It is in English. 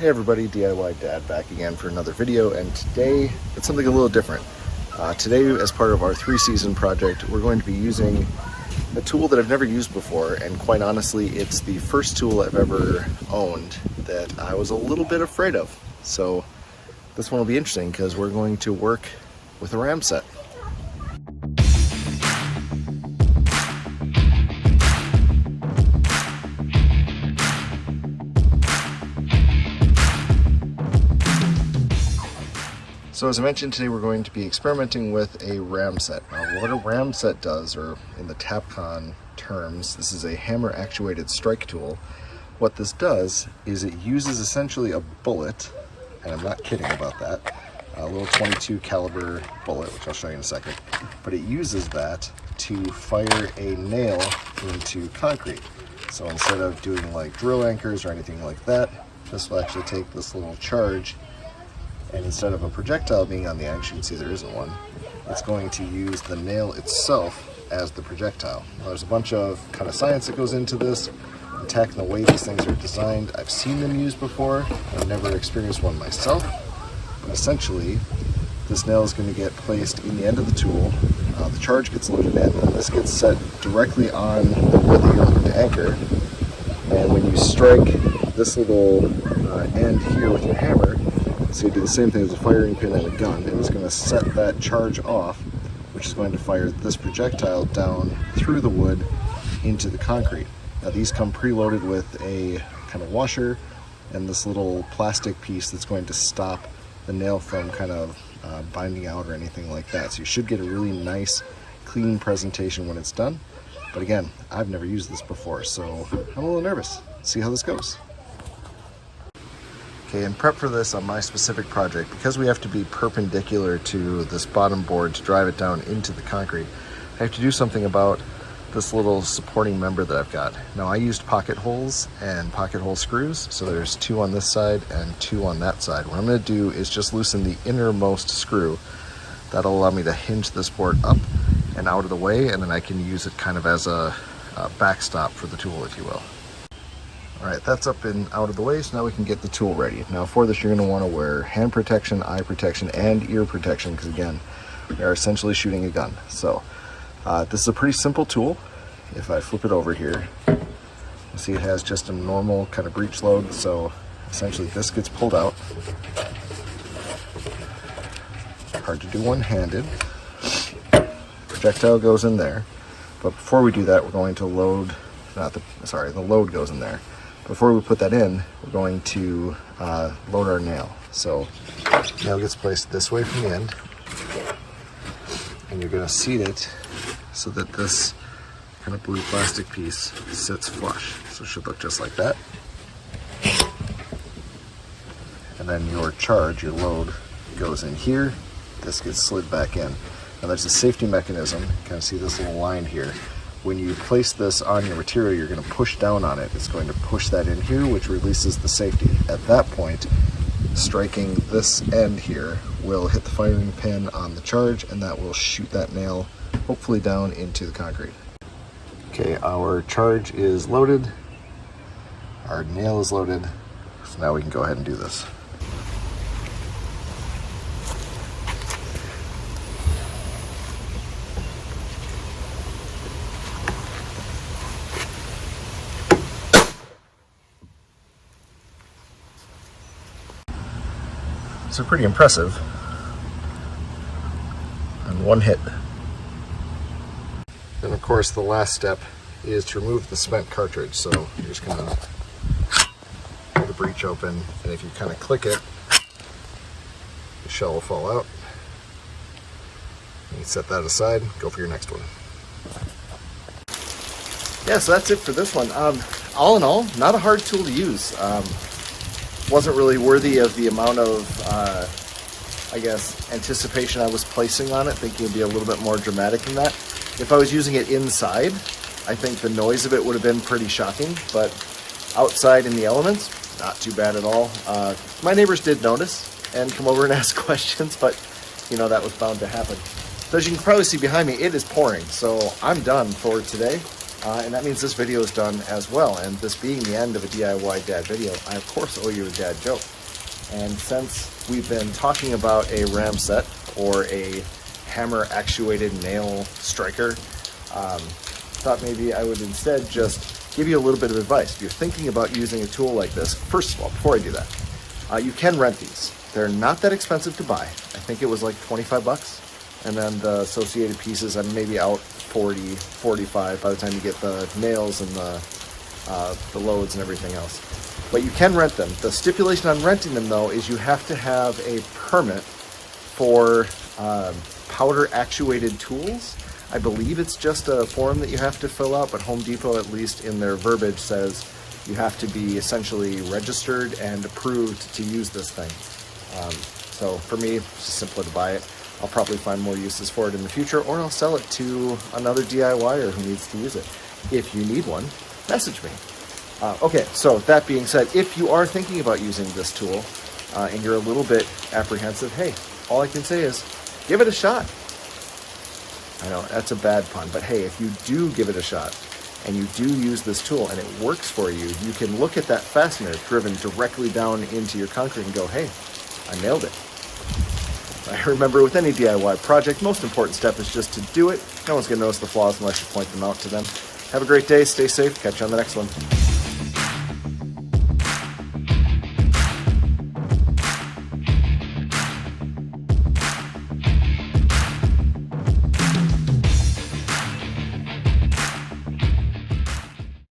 Hey everybody, DIY Dad back again for another video, and today it's something a little different. Today, as part of our 3-season project, we're going to be using a tool that I've never used before, and quite honestly, it's the first tool I've ever owned that I was a little bit afraid of. So this one will be interesting because we're going to work with a Ramset. So as I mentioned, today we're going to be experimenting with a Ramset. Now what a Ramset does, or in the Tapcon terms, this is a hammer actuated strike tool. What this does is it uses essentially a bullet, and I'm not kidding about that, a little 22 caliber bullet, which I'll show you in a second, but it uses that to fire a nail into concrete. So instead of doing like drill anchors or anything like that, this will actually take this little charge, and instead of a projectile being on the end, you can see there isn't one, it's going to use the nail itself as the projectile. Now, there's a bunch of kind of science that goes into this, and the way these things are designed. I've seen them used before, I've never experienced one myself, but essentially this nail is going to get placed in the end of the tool, the charge gets loaded in, and this gets set directly on the wood that you're looking to anchor, and when you strike this little end here with your hammer, so you do the same thing as a firing pin and a gun, and it's going to set that charge off, which is going to fire this projectile down through the wood into the concrete. Now these come preloaded with a kind of washer and this little plastic piece that's going to stop the nail from kind of binding out or anything like that. So you should get a really nice, clean presentation when it's done. But again, I've never used this before, so I'm a little nervous. Let's see how this goes. Okay, in prep for this on my specific project, because we have to be perpendicular to this bottom board to drive it down into the concrete, I have to do something about this little supporting member that I've got. Now I used pocket holes and pocket hole screws, so there's 2 on this side and 2 on that side. What I'm going to do is just loosen the innermost screw. That'll allow me to hinge this board up and out of the way, and then I can use it kind of as a backstop for the tool, if you will. Alright, that's up and out of the way, so now we can get the tool ready. Now for this, you're going to want to wear hand protection, eye protection, and ear protection, because again, we are essentially shooting a gun. So this is a pretty simple tool. If I flip it over here, you see it has just a normal kind of breech load, so essentially this gets pulled out. Hard to do one-handed. Projectile goes in there, but before we do that, we're going to load, the load goes in there. Before we put that in, we're going to load our nail. So nail gets placed this way from the end, and you're going to seat it so that this kind of blue plastic piece sits flush. So it should look just like that. And then your charge, your load, goes in here. This gets slid back in. Now there's a safety mechanism. You kind of see this little line here. When you place this on your material, you're going to push down on it. It's going to push that in here, which releases the safety. At that point, striking this end here will hit the firing pin on the charge, and that will shoot that nail hopefully down into the concrete. Okay, our charge is loaded. Our nail is loaded. So now we can go ahead and do this. So pretty impressive on one hit. Then of course the last step is to remove the cement cartridge. So you're just going to pull the breech open, and if you kind of click it, the shell will fall out. You set that aside, go for your next one. Yeah, so that's it for this one. All in all, not a hard tool to use. Wasn't really worthy of the amount of, I guess, anticipation I was placing on it, thinking it'd be a little bit more dramatic than that. If I was using it inside, I think the noise of it would have been pretty shocking, but outside in the elements, not too bad at all. My neighbors did notice and come over and ask questions, but you know, that was bound to happen. So as you can probably see behind me, it is pouring, so I'm done for today. And that means this video is done as well. And this being the end of a DIY dad video, I of course owe you a dad joke. And since we've been talking about a Ramset or a hammer actuated nail striker, thought maybe I would instead just give you a little bit of advice. If you're thinking about using a tool like this, first of all, before I do that, you can rent these. They're not that expensive to buy. I think it was like 25 bucks. And then the associated pieces, I'm maybe out 40, 45 by the time you get the nails and the loads and everything else. But you can rent them. The stipulation on renting them, though, is you have to have a permit for powder actuated tools. I believe it's just a form that you have to fill out, but Home Depot, at least in their verbiage, says you have to be essentially registered and approved to use this thing. So for me, it's just simpler to buy it. I'll probably find more uses for it in the future, or I'll sell it to another DIYer who needs to use it. If you need one, message me. Okay, so that being said, if you are thinking about using this tool and you're a little bit apprehensive, hey, all I can say is give it a shot. I know that's a bad pun, but hey, if you do give it a shot and you do use this tool and it works for you, you can look at that fastener driven directly down into your concrete and go, hey, I nailed it. I remember with any DIY project, most important step is just to do it. No one's going to notice the flaws unless you point them out to them. Have a great day, stay safe, catch you on the next one.